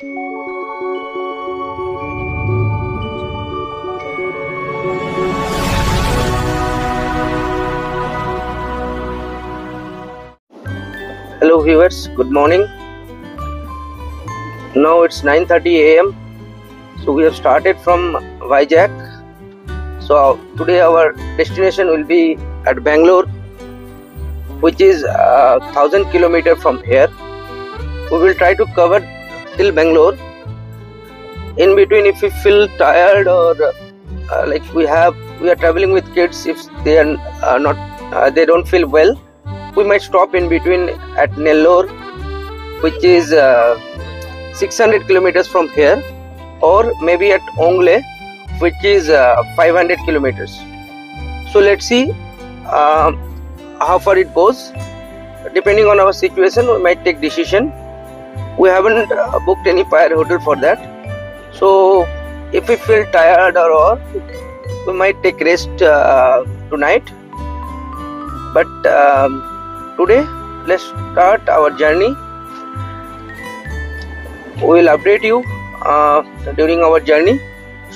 Hello viewers, good morning. Now it's 9:30 a.m. So we have started from Vizag. So today our destination will be at Bangalore, which is 1000 kilometers from here. We will try to cover till Bangalore. In between, if we feel tired or like we are traveling with kids, if they are not they don't feel well, we might stop in between at Nellore, which is 600 kilometers from here, or maybe at Ongle, which is 500 kilometers. So let's see how far it goes. Depending on our situation, we might take decision. We haven't booked any fire hotel for that. So if we feel tired or we might take rest tonight. But today, let's start our journey. We will update you during our journey.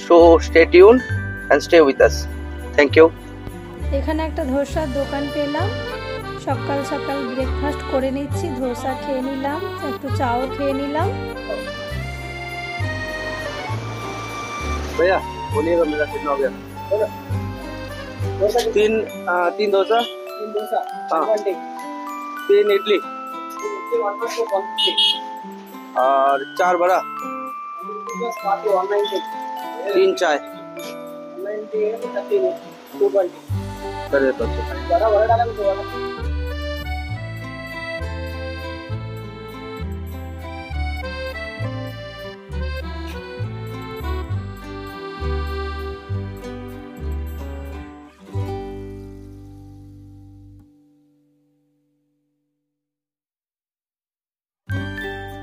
So stay tuned and stay with us. Thank you. এখানে একটা ধোসার দোকান পেলাম। সকাল সকাল breakfast করে নিচ্ছি, ধোসা খেয়ে নিলাম, একটু চাও খেয়ে নিলাম। भैया बोलिएगा मेरा कितना हो गया? तीन डोसा, हाँ, 3 इडली और 4 बड़ा, 3 चाय करे तो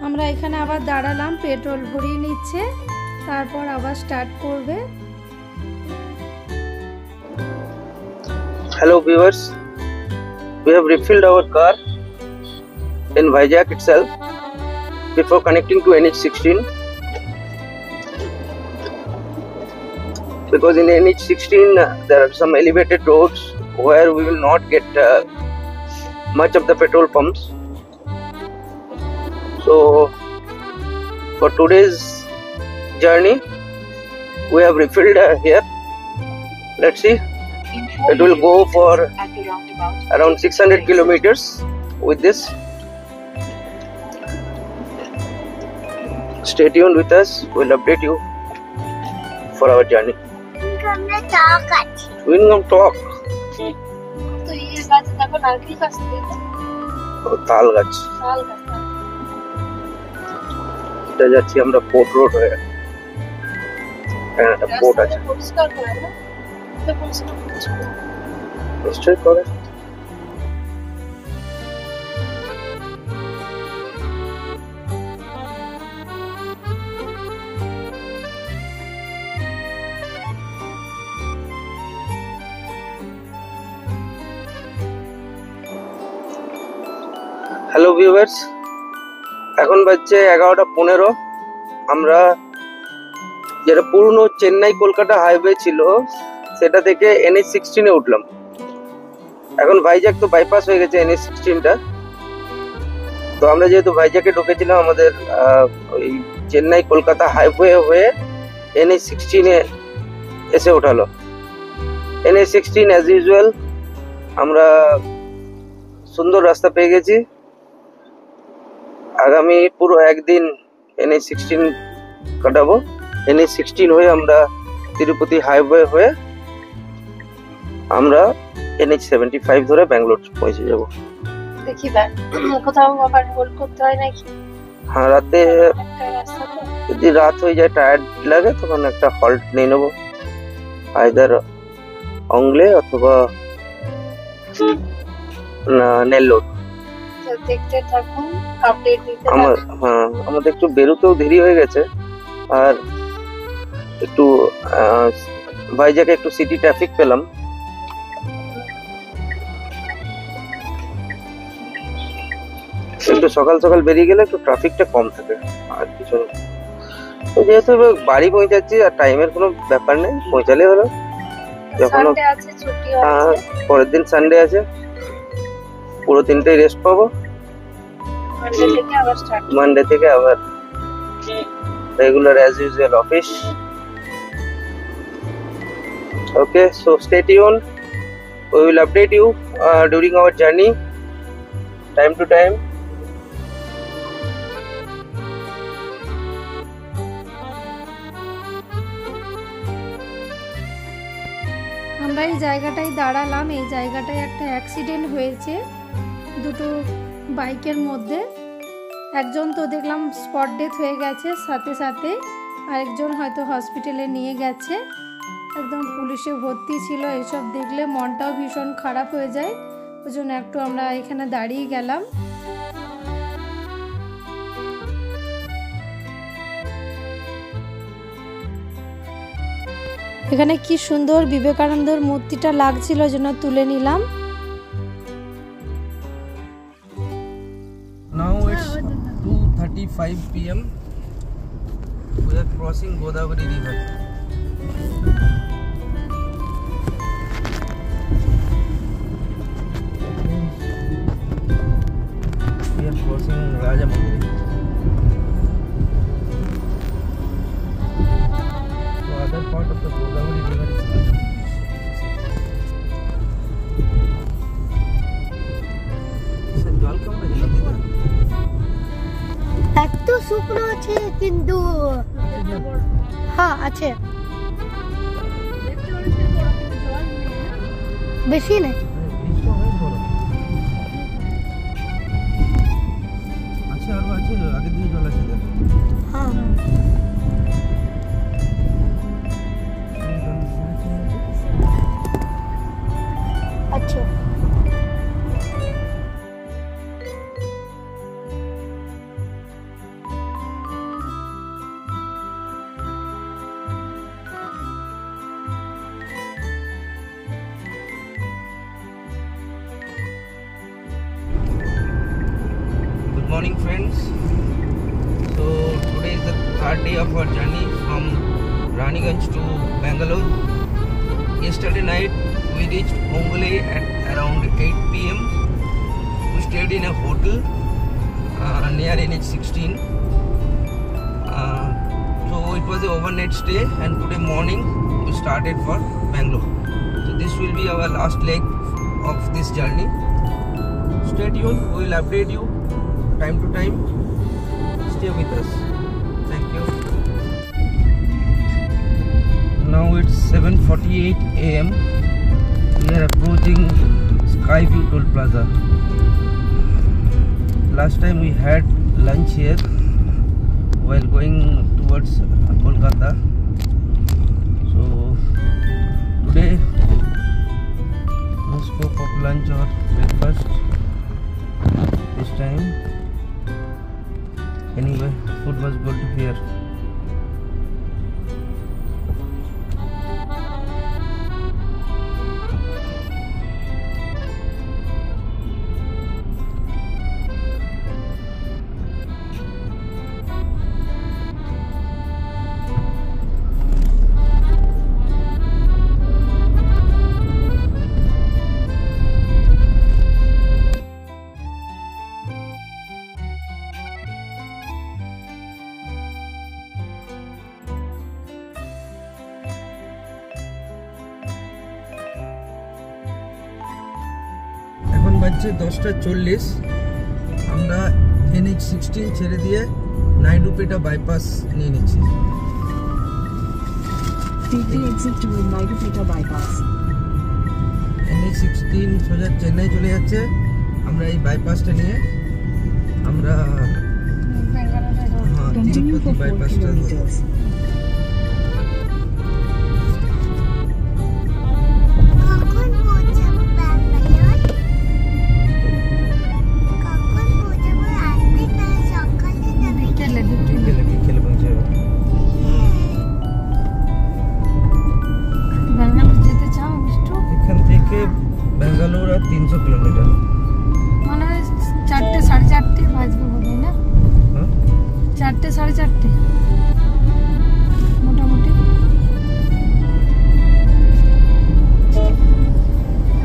আমরা এখানে আবার দাঁড়ালাম, পেট্রোল ভরিয়ে নিচ্ছে, তারপর আবার স্টার্ট করবে। Hello viewers, we have refilled our car in Vizag itself before connecting to NH16, because in NH16 there are some elevated roads where we will not get much of the petrol pumps. So for today's journey we have refilled here. Let's see, it will go for around 600 kilometers with this. Stay tuned with us, we'll update you for our journey. Chewing gum talk. তাল গাছ, এটা যাচ্ছি আমরা port road হয়ে। একটা port আছে, নিশ্চয়ই করে। হ্যালো ভিউয়ার্স, এখন বাজছে 11:15। আমরা যেটা পুরনো চেন্নাই কলকাতা হাইওয়ে ছিল সেটা থেকে NH16 এ উঠলাম। এখন ভাইজ্যাক তো বাইপাস হয়ে গেছে NH16টা। তো আমরা যেহেতু ভাইজ্যাকে ঢুকেছিলাম, আমাদের ওই চেন্নাই কলকাতা হাইওয়ে হয়ে NH16 এ এসে ওঠালো। NH16 অ্যাজ ইউজুয়াল আমরা সুন্দর রাস্তা পেয়ে গেছি। আগামী পুরো একদিন NH16 কাটাবো। NH16 হয়ে আমরা তিরুপতি হাইওয়ে হয়ে আমরা NH75 ধরে ব্যাঙ্গালোর পৌঁছে যাব। দেখি কোথাও আবার হোল্ড করতে হয় নাকি? হ্যাঁ, রাতে যদি রাত হয়ে যায়, টায়ার্ড লাগে, তখন একটা হল্ট নিয়ে নেবো, আইদার অংলে অথবা নেল্লোর। দেখতে থাকুন, আপডেট দিতে থাকুন। আমাদের একটু বেরোতেও দেরি হয়ে গেছে, আর একটু ভাইজ্যাকে একটু সিটি ট্রাফিক পেলাম। একটু সকাল সকাল বেরিয়ে গেলে একটু ট্রাফিকটা কম থাকে, আর কিছু না। তো যেহেতু বাড়ি পৌঁছাচ্ছি আর টাইমের কোনো ব্যাপার নেই, পৌঁছালে হলো। যখন পরের দিন সানডে আছে, পুরো দিনটাই রেস্ট পাবো। মানডে থেকে আবার regular as usual office. Okay, so stay tuned. We will update you during our journey, time to time. আমরা এই জায়গাটায় দাঁড়ালাম। এই জায়গাটায় একটা অ্যাক্সিডেন্ট হয়েছে দুটো বাইকের মধ্যে। একজন তো দেখলাম স্পট ডেথ হয়ে গেছে, সাথে সাথে আরেকজন হয়তো হসপিটালে নিয়ে গেছে, একদম পুলিশে ভর্তি ছিল। এইসব দেখলে মনটাও ভীষণ খারাপ হয়ে যায়, ওই জন্য একটু আমরা এখানে দাঁড়িয়ে গেলাম। এখানে কি সুন্দর বিবেকানন্দর মূর্তিটা লাগছিল, ওই জন্য তুলে নিলাম। Now it's 2:35 p.m. We are crossing Godavari River. We are crossing Rajamundry. So other part of the Godavari River is জল কেমন আছে নদীতে? এত শুকনো আছে কিন্তু হ্যাঁ আছে, বেশি নেই। আচ্ছা আরো আছে, আগে দিয়ে জল আছে। হ্যাঁ আচ্ছা। Good morning friends. So today is the third day of our journey from Raniganj to Bangalore. Yesterday night we reached Ongole at around 8 p.m. We stayed in a hotel near NH16. So it was an overnight stay, and today morning we started for Bangalore. So this will be our last leg of this journey. Stay tuned, we will update you time to time. Stay with us. Thank you. Now it's 7:48 a.m. We are approaching Skyview Toll Plaza. Last time we had lunch here while going towards Kolkata. So today no scope of lunch or breakfast this time. Anyway, food was good here. বাজছে 10:40। আমরা NH16 ছেড়ে দিয়ে নাইডুপেটা bypass নিয়ে নিচ্ছি। NH16 সোজা চেন্নাই চলে যাচ্ছে। আমরা এই বাইপাসটা নিয়ে আমরা তিরুপতি বাইপাসটা বেঙ্গালুরু আর 300 কিলোমিটার, মানে 4টে 4:30 বাজবে বোধ হয় না? 4টে 4:30 মোটামুটি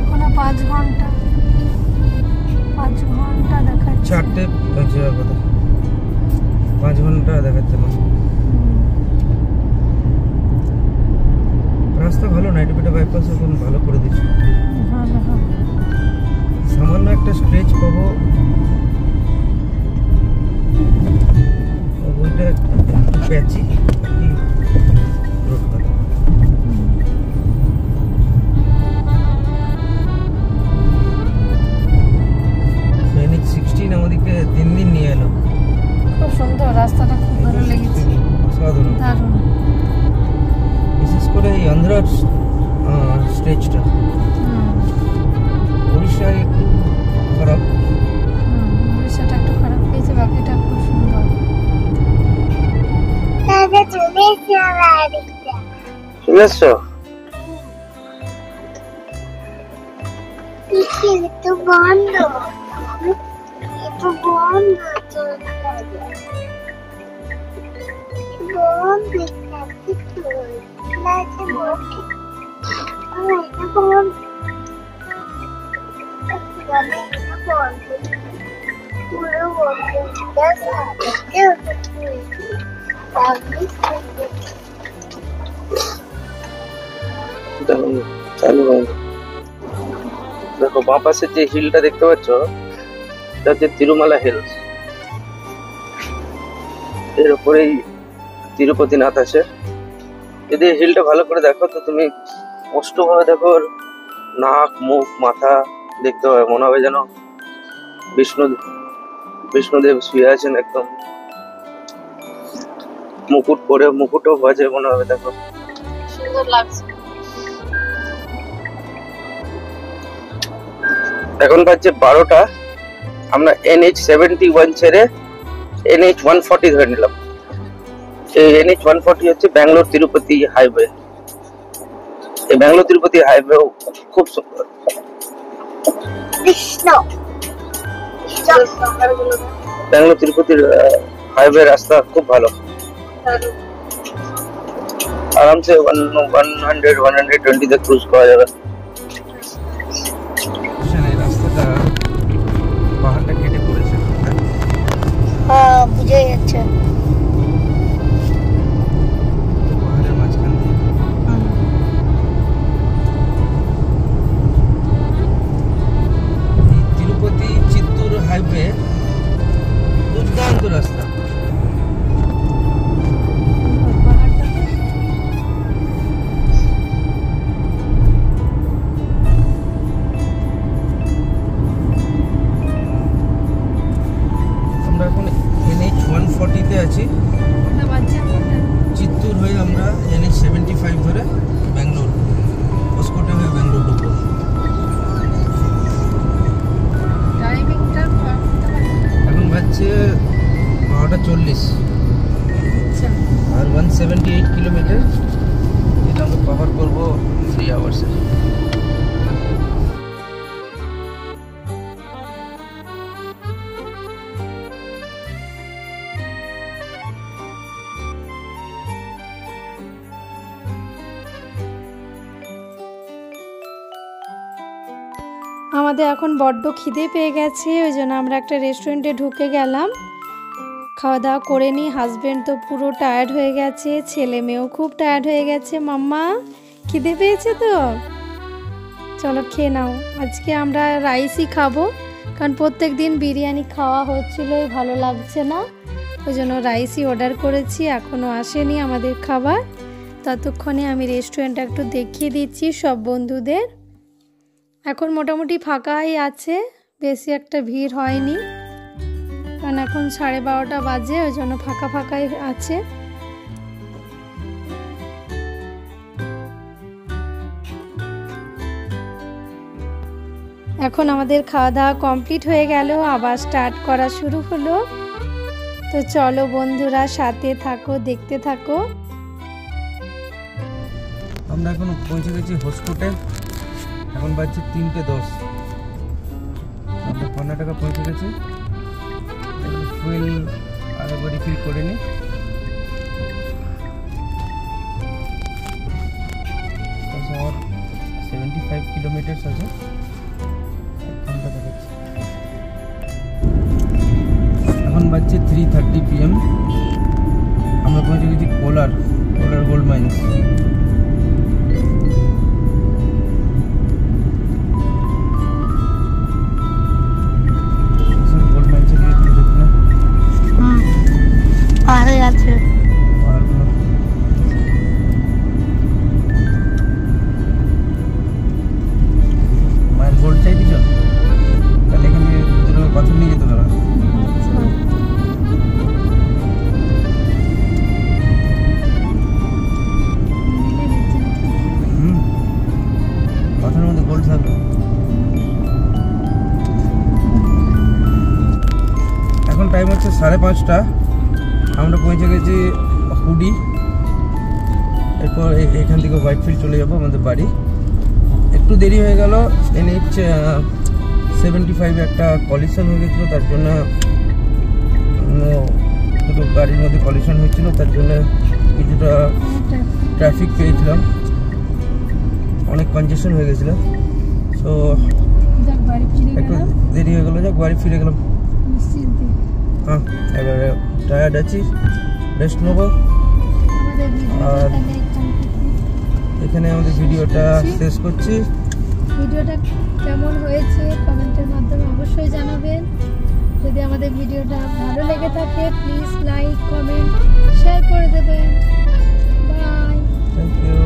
এখনো 5 ঘন্টা দেখাচ্ছে। 4টে পৌঁছে যাবে, 5 ঘন্টা দেখাচ্ছে না। রাস্তা ভালো, নাইটিপিটা বাইপাস এখন ভালো করে দিচ্ছে। ভালো হবে। সামান্য একটা স্ট্রেচ পাবো, ওইটা প্যাচি রোড ভালো। NH16 আমাদেরকে 3 দিন নিয়ে এলো। খুব সুন্দর রাস্তাটা, খুব ভালো লেগেছে, অসাধারণ। দারুণ। বিশেষ করে এই আন্ধ্রার স্টেজটা, উড়িষ্যায় একটু খারাপ। উড়িষ্যাটা একটু খারাপ পেয়েছে, বাকিটা খুব সুন্দর। চলে এসছো? একটু বন্ধ, একটু বন্ধ, বন্ধ চালু হয়। দেখো বাঁ পাশে যে হিলটা দেখতে পাচ্ছ, এটা হচ্ছে তিরুমালা হিলস। এর উপরেই তিরুপতিনাথ আছে। যদি হিলটা ভালো করে দেখো তো তুমি স্পষ্টভাবে দেখো ওর নাক, মুখ, মাথা দেখতে হবে। মনে হবে যেন বিষ্ণুদেব শুয়ে আছেন একদম, মুকুট পরে, মুকুটও বাজে মনে হবে। দেখো সুন্দর লাগছে। এখন বাজছে 12টা। আমরা NH71 ছেড়ে NH140 ধরে নিলাম। এই NH140 হচ্ছে ব্যাঙ্গালোর তিরুপতি হাইওয়ে। এই ব্যাঙ্গালোর তিরুপতি হাইওয়ে খুব সুন্দর। ব্যাঙ্গালোর তিরুপতির হাইওয়ে রাস্তা খুব ভালো, আরামসে 100-120 তে ক্রুজ করা যাবে। রাস্তাটা পাহাড়টা কেটে পড়েছে। হ্যাঁ, বুঝে যাচ্ছে। পাহাড়ের মাঝখান দিয়ে তিরুপতি চিত্তুর হাইওয়ে দুর্দান্ত রাস্তা। আমরা এখন NH140 তে আছি। চিত্তুর হয়ে আমরা NH75 ধরে ব্যাঙ্গালোর, হোসকোটে হয়ে ব্যাঙ্গালোর ঢুকবো। এখন বাজছে 12:40 আর 178 কিলোমিটার, যেটা আমরা কভার করবো 3 আওয়ার্সে। আমাদের এখন বড্ড খিদে পেয়ে গেছে, ওই জন্য আমরা একটা রেস্টুরেন্টে ঢুকে গেলাম। খাওয়া দাওয়া করে নিই। হাজব্যান্ড তো পুরো টায়ার্ড হয়ে গেছে, ছেলে মেয়েও খুব টায়ার্ড হয়ে গেছে। মাম্মা খিদে পেয়েছে তো, চলো খেয়ে নাও। আজকে আমরা রাইসই খাবো, কারণ প্রত্যেক দিন বিরিয়ানি খাওয়া হচ্ছিলোই, ভালো লাগছে না, ওই জন্য রাইসই অর্ডার করেছি। এখনও আসেনি আমাদের খাবার। ততক্ষণে আমি রেস্টুরেন্টটা একটু দেখিয়ে দিচ্ছি সব বন্ধুদের। এখন মোটামুটি ফাঁকাই আছে, বেশি একটা ভিড় হয়নি, কারণ এখন 12:30 বাজে, ওই জন্য ফাঁকা ফাঁকাই আছে। এখন আমাদের খাওয়া দাওয়া কমপ্লিট হয়ে গেল, আবার স্টার্ট করা শুরু হলো। তো চলো বন্ধুরা, সাথে থাকো, দেখতে থাকো। আমরা এখন পৌঁছে গেছি হোসকোটে। এখন বাজছে 3:10। আমরা কর্ণাটকা পৌঁছে গেছি। ফুয়েল আরেকবার রিফিল করে নিই। কিলোমিটার আছে। 1 ঘন্টা দেখাচ্ছে। এখন বাজছে 3:30 PM। আমরা পৌঁছে গেছি কোলার গোল্ড মাইন্স। গোল্ড মাইন্সে গিয়ে দেখুন না পাহাড়ে আছে। পাহাড়গুলো। মায়ের গোল্ড চাই দিচ্ছ, তাহলে এখানে ভিতরে পাথর নিয়ে যেতে পারো। পাথরের মধ্যে গোল্ড থাকবে। এখন টাইম হচ্ছে 5:30। আমরা পৌঁছে গেছি হুডি। এরপর এখান থেকে হোয়াইটফিল্ড চলে যাবো আমাদের বাড়ি। একটু দেরি হয়ে গেল, NH 75 একটা কলিশন হয়ে গেছিলো, তার জন্য দুটো গাড়ির মধ্যে কলিশন হয়েছিল, তার জন্য কিছুটা ট্রাফিক পেয়েছিলাম, অনেক কনজেশন হয়ে গেছিলো। সো একটু দেরি হয়ে গেলো, যাক বাড়ি ফিরে গেলাম। হ্যাঁ, এবারে টায়ার্ড আছি, রেস্ট নেবো। আর এখানে আমাদের ভিডিওটা শেষ করছি। ভিডিওটা কেমন হয়েছে কমেন্টের মাধ্যমে অবশ্যই জানাবেন। যদি আমাদের ভিডিওটা ভালো লেগে থাকে প্লিজ লাইক, কমেন্ট, শেয়ার করে দেবেন। বাই। Thank you.